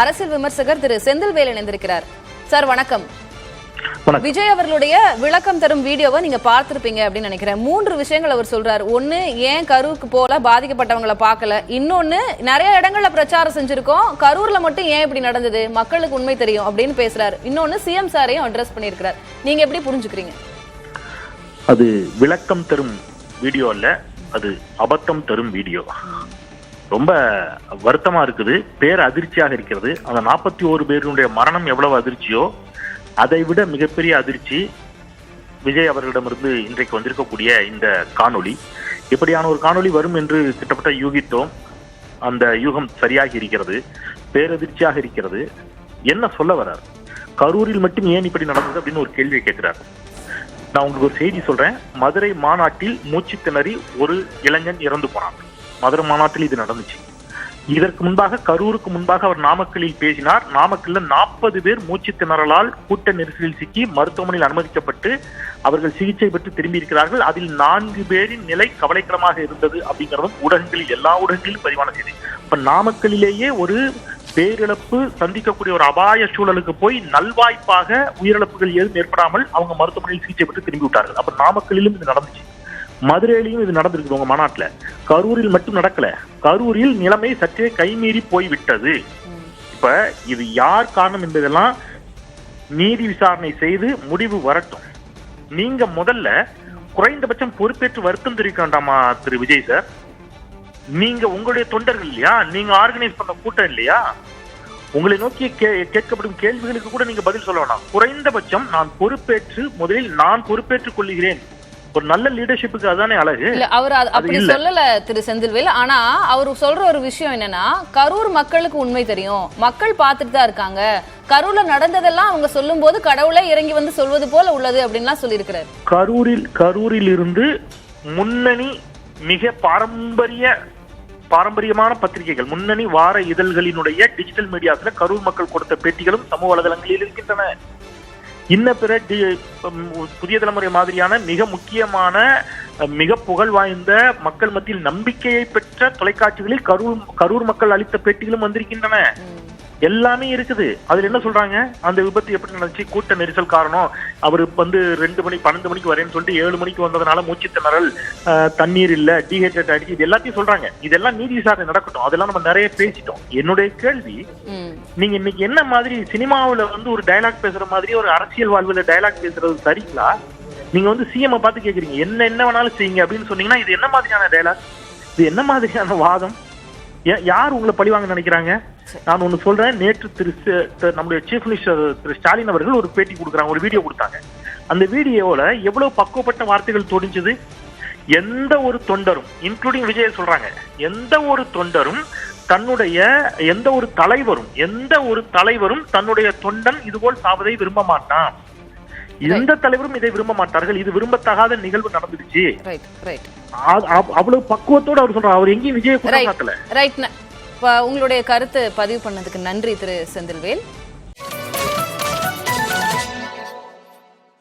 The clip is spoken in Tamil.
அரசியல் விமர்சகர் திரு செந்தில்வேல் இணைந்திருக்கிறார். சார் வணக்கம். விஜய் அவர்களுடைய விளக்கம் தரும் வீடியோவை நீங்க பார்த்திருப்பீங்க அப்படின்னு நினைக்கிறேன். 3 விஷயங்கள் அவர் சொல்றாரு. ஒன்னு, ஏன் கரூருக்கு போல பாதிக்கப்பட்டவங்களை பார்க்கல. இன்னொன்னு, நிறைய இடங்கள்ல பிரச்சாரம் செஞ்சிருக்கோம், கரூர்ல மட்டும் ஏன் இப்படி நடந்தது, மக்களுக்கு உண்மை தெரியும் அப்படின்னு பேசுறாரு. இன்னொன்னு, சிஎம் சாரையும் அட்ரஸ் பண்ணியிருக்கிறார். நீங்க எப்படி புரிஞ்சுக்கிறீங்க? அது விளக்கம் தரும் வீடியோ அல்ல, அது அபத்தம் தரும் வீடியோ. ரொம்ப வருத்தமா இருக்குது, பேர் அதிர்ச்சியாக இருக்கிறது. அந்த 41 பேருடைய மரணம் எவ்வளவு அதிர்ச்சியோ அதை விட மிகப்பெரிய அதிர்ச்சி விஜய் அவர்களிடமிருந்து இன்றைக்கு வந்திருக்கக்கூடிய இந்த காணொளி. இப்படியான ஒரு காணொளி வரும் என்று கிட்டத்தட்ட யூகித்தோம். அந்த யூகம் சரியாகி இருக்கிறது, பேரதிர்ச்சியாக இருக்கிறது. என்ன சொல்ல வர்றார்? கரூரில் மட்டும் ஏன் இப்படி நடந்தது அப்படின்னு ஒரு கேள்வியை கேட்கிறார். நான் உங்களுக்கு ஒரு செய்தி சொல்றேன். மதுரை மாநாட்டில் மூச்சு திணறி ஒரு இளைஞன் இறந்து போனான். மதுரை மாநாட்டில் இது நடந்துச்சு. இதற்கு முன்பாக, கரூருக்கு முன்பாக அவர் நாமக்கல்லில் பேசினார். நாமக்கல்ல 40 பேர் மூச்சு திணறலால் கூட்ட நெரிசலில் சிக்கி மருத்துவமனையில் அனுமதிக்கப்பட்டு அவர்கள் சிகிச்சை பெற்று திரும்பி இருக்கிறார்கள். அதில் 4 பேரின் நிலை கவலைக்கிடமாக இருந்தது அப்படிங்கிறதும் ஊடகங்களில், எல்லா ஊடகங்களிலும் பதிவான செய்தி. இப்ப நாமக்கல்லிலேயே ஒரு பேரிழப்பு சந்திக்கக்கூடிய ஒரு அபாய சூழலுக்கு போய் நல்வாய்ப்பாக உயிரிழப்புகள் ஏதும் ஏற்படாமல் அவங்க மருத்துவமனையில் சிகிச்சை பெற்று திரும்பி விட்டார்கள். அப்ப நாமக்கல்லிலும் இது நடந்துச்சு, மதுரையிலையும் இது நடந்திருக்கு உங்க மாநாட்டுல. கரூரில் மட்டும் நடக்கல. கரூரில் நிலைமை சற்றே கைமீறி போய்விட்டது. இப்ப இது யார் காரணம் என்பதெல்லாம் நீதி விசாரணை செய்து முடிவு வரட்டும். நீங்க முதல்ல குறைந்தபட்சம் பொறுப்பேற்று வருத்தம் தெரிவிக்க வேண்டாமா திரு விஜய் சார்? நீங்க உங்களுடைய தொண்டர்கள் இல்லையா, நீங்க ஆர்கனைஸ் பண்ண கூட்டம் இல்லையா, உங்களை நோக்கி கேட்கப்படும் கேள்விகளுக்கு கூட நீங்க பதில் சொல்ல வேண்டாம். குறைந்தபட்சம் நான் பொறுப்பேற்று, முதலில் நான் பொறுப்பேற்றுக் கொள்கிறேன். ஒரு நல்ல லீடர்ஷிப்புக்கு அதானே அழகு. அவர் அப்படி சொல்லல திரு செந்தில்வேல். ஆனா அவர் சொல்ற ஒரு விஷயம் என்னன்னா, கரூர் மக்களுக்கு உண்மை தெரியும், மக்கள் பார்த்துட்டு தான் இருக்காங்க, கரூர்ல நடந்ததெல்லாம் அவங்க சொல்லும் போது கடவுளே இறங்கி வந்து சொல்வது போல உள்ளது அப்படின்லாம் சொல்லியிருக்கிறார். கரூரில் இருந்து முன்னணி மிக பாரம்பரியமான பத்திரிகைகள், முன்னணி வார இதழ்களினுடைய டிஜிட்டல் மீடியாஸ்ல கரூர் மக்கள் கொடுத்த பேட்டிகளும் சமூக வலைதளங்களில் இருக்கின்றன. இன்ன பிற புதிய தலைமுறை மாதிரியான மிக முக்கியமான, மிக புகழ் வாய்ந்த, மக்கள் மத்தியில் நம்பிக்கையை பெற்ற தொலைக்காட்சிகளில் கரூர் மக்கள் அளித்த பேட்டிகளும் வந்திருக்கின்றன. எல்லாமே இருக்குது. அதுல என்ன சொல்றாங்க? அந்த விபத்து எப்படி நடந்துச்சு, கூட்ட நெரிசல் காரணம், அவர் 2 மணி 12 மணிக்கு வரேன்னு சொல்லிட்டு 7 மணிக்கு வந்ததுனால மூச்சு திணறல், தண்ணீர் இல்ல, டீஹைட்ரேட் ஆயிடுச்சு, இது எல்லாத்தையும் சொல்றாங்க. இதெல்லாம் நீதி விசாரணை நடக்கட்டும், அதெல்லாம் நம்ம நிறைய பேசிட்டோம். என்னுடைய கேள்வி, நீங்க இன்னைக்கு என்ன மாதிரி சினிமாவுல ஒரு டயலாக் பேசுற மாதிரி ஒரு அரசியல் வாழ்வுல டயலாக் பேசுறது சரிங்களா? நீங்க சிஎம் பார்த்து கேக்குறீங்க என்ன வேணாலும் செய்யுங்க அப்படின்னு சொன்னீங்கன்னா இது என்ன மாதிரியான டயலாக், இது என்ன மாதிரியான வாதம்? யார் உங்களை பழிவாங்க நினைக்கிறாங்க? நான் ஒண்ணு சொல்றேன். நேற்று நம்முடைய சீஃப் மினிஸ்டர் திரு ஸ்டாலின் அவர்கள் ஒரு பேட்டி கொடுக்குறாங்க, ஒரு வீடியோ கொடுத்தாங்க. அந்த வீடியோல எவ்வளவு பக்குவப்பட்ட வார்த்தைகள் தோடிஞ்சது. எந்த ஒரு தொண்டரும், இன்க்ளூடிங் விஜய் சொல்றாங்க, எந்த ஒரு தொண்டரும் தன்னுடைய எந்த ஒரு தலைவரும் தன்னுடைய தொண்டன் இதுபோல் சாவதை விரும்ப மாட்டான். எந்த தலைவரும் இதை விரும்ப மாட்டார்கள். இது விரும்பத்தகாத நிகழ்வு நடந்துடுச்சு. அவ்வளவு பக்குவத்தோடு அவர் சொல்றாரு. அவர் எங்கேயும் விஜய் குற்றச்சாட்டல. உங்களுடைய கருத்து பதிவு பண்ணதுக்கு நன்றி திரு செந்தில்வேல்.